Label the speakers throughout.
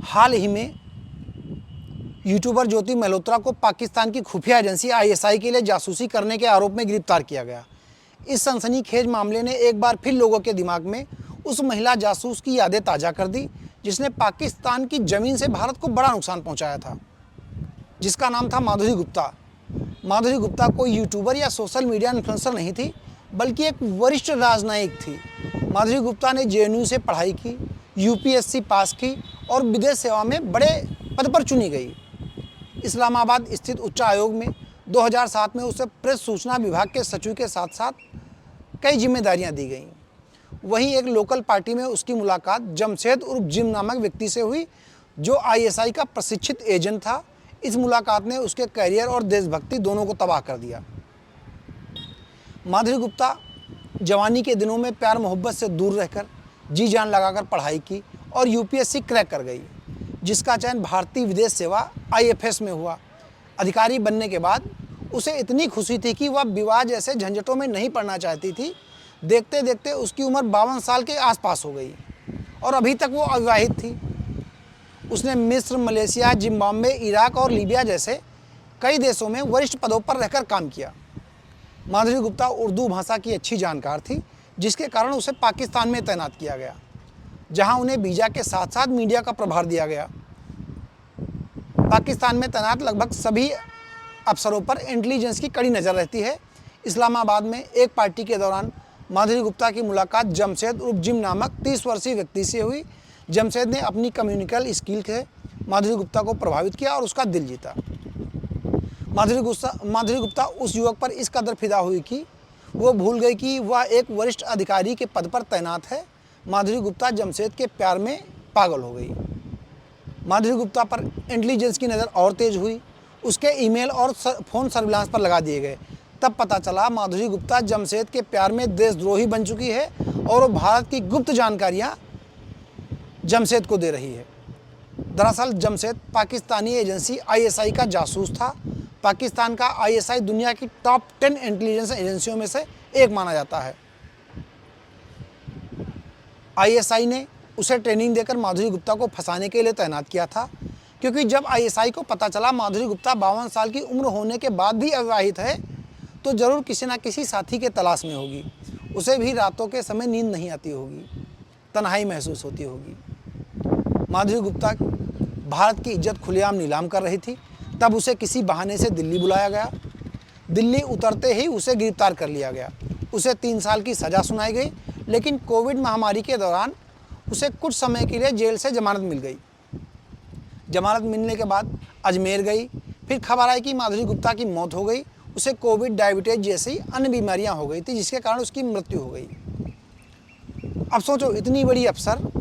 Speaker 1: हाल ही में यूट्यूबर ज्योति मल्होत्रा को पाकिस्तान की खुफिया एजेंसी आईएसआई के लिए जासूसी करने के आरोप में गिरफ्तार किया गया। इस सनसनीखेज मामले ने एक बार फिर लोगों के दिमाग में उस महिला जासूस की यादें ताज़ा कर दी जिसने पाकिस्तान की ज़मीन से भारत को बड़ा नुकसान पहुंचाया था, जिसका नाम था माधुरी गुप्ता। माधुरी गुप्ता कोई यूट्यूबर या सोशल मीडिया इन्फ्लुएंसर नहीं थी, बल्कि एक वरिष्ठ राजनयिक थी। माधुरी गुप्ता ने जेएनयू से पढ़ाई की, यूपीएससी पास की और विदेश सेवा में बड़े पद पर चुनी गई। इस्लामाबाद स्थित उच्च आयोग में 2007 में उसे प्रेस सूचना विभाग के सचिव के साथ साथ कई जिम्मेदारियां दी गईं। वहीं एक लोकल पार्टी में उसकी मुलाकात जमशेद उर्फ जिम नामक व्यक्ति से हुई, जो आईएसआई का प्रशिक्षित एजेंट था। इस मुलाकात ने उसके करियर और देशभक्ति दोनों को तबाह कर दिया। माधुरी गुप्ता जवानी के दिनों में प्यार मोहब्बत से दूर रहकर जी जान लगाकर पढ़ाई की और यूपीएससी क्रैक कर गई, जिसका चयन भारतीय विदेश सेवा आईएफएस में हुआ। अधिकारी बनने के बाद उसे इतनी खुशी थी कि वह विवाह जैसे झंझटों में नहीं पड़ना चाहती थी। देखते देखते उसकी उम्र 52 साल के आसपास हो गई और अभी तक वो अविवाहित थी। उसने मिस्र, मलेशिया, जिम्बाब्वे, इराक और लीबिया जैसे कई देशों में वरिष्ठ पदों पर रहकर काम किया। माधुरी गुप्ता उर्दू भाषा की अच्छी जानकार थी, जिसके कारण उसे पाकिस्तान में तैनात किया गया, जहां उन्हें वीज़ा के साथ साथ मीडिया का प्रभार दिया गया। पाकिस्तान में तैनात लगभग सभी अफसरों पर इंटेलिजेंस की कड़ी नज़र रहती है। इस्लामाबाद में एक पार्टी के दौरान माधुरी गुप्ता की मुलाकात जमशेद उर्फ जिम नामक 30 वर्षीय व्यक्ति से हुई। जमशेद ने अपनी कम्युनिकल स्किल से माधुरी गुप्ता को प्रभावित किया और उसका दिल जीता। माधुरी गुप्ता उस युवक पर इस कदर फिदा हुई कि वो भूल गई कि वह एक वरिष्ठ अधिकारी के पद पर तैनात है। माधुरी गुप्ता जमशेद के प्यार में पागल हो गई। माधुरी गुप्ता पर इंटेलिजेंस की नज़र और तेज हुई। उसके ईमेल और फ़ोन सर्विलांस पर लगा दिए गए। तब पता चला माधुरी गुप्ता जमशेद के प्यार में देशद्रोही बन चुकी है और वो भारत की गुप्त जानकारियाँ जमशेद को दे रही है। दरअसल जमशेद पाकिस्तानी एजेंसी आईएसआई का जासूस था। पाकिस्तान का आईएसआई दुनिया की टॉप 10 इंटेलिजेंस एजेंसियों में से एक माना जाता है। आईएसआई ने उसे ट्रेनिंग देकर माधुरी गुप्ता को फंसाने के लिए तैनात किया था, क्योंकि जब आईएसआई को पता चला माधुरी गुप्ता 52 साल की उम्र होने के बाद भी अविवाहित है, तो ज़रूर किसी न किसी साथी के तलाश में होगी। उसे भी रातों के समय नींद नहीं आती होगी, तन्हाई महसूस होती होगी। माधुरी गुप्ता भारत की इज्जत खुलेआम नीलाम कर रही थी। तब उसे किसी बहाने से दिल्ली बुलाया गया। दिल्ली उतरते ही उसे गिरफ्तार कर लिया गया। उसे 3 साल की सज़ा सुनाई गई, लेकिन कोविड महामारी के दौरान उसे कुछ समय के लिए जेल से जमानत मिल गई। जमानत मिलने के बाद अजमेर गई। फिर खबर आई कि माधुरी गुप्ता की मौत हो गई। उसे कोविड, डायबिटीज जैसी अन्य बीमारियां हो गई थी, जिसके कारण उसकी मृत्यु हो गई। अब सोचो, इतनी बड़ी अफसर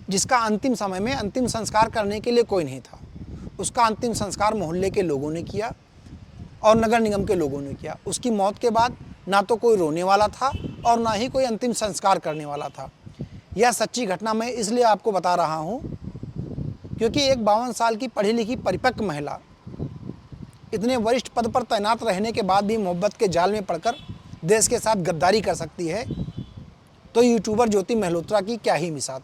Speaker 1: जिसका अंतिम समय में अंतिम संस्कार करने के लिए कोई नहीं था, उसका अंतिम संस्कार मोहल्ले के लोगों ने किया और नगर निगम के लोगों ने किया। उसकी मौत के बाद ना तो कोई रोने वाला था और ना ही कोई अंतिम संस्कार करने वाला था। यह सच्ची घटना मैं इसलिए आपको बता रहा हूँ क्योंकि एक 52 साल की पढ़ी लिखी परिपक्व महिला इतने वरिष्ठ पद पर तैनात रहने के बाद भी मोहब्बत के जाल में पड़कर देश के साथ गद्दारी कर सकती है, तो यूट्यूबर ज्योति मल्होत्रा की क्या ही मिसाल।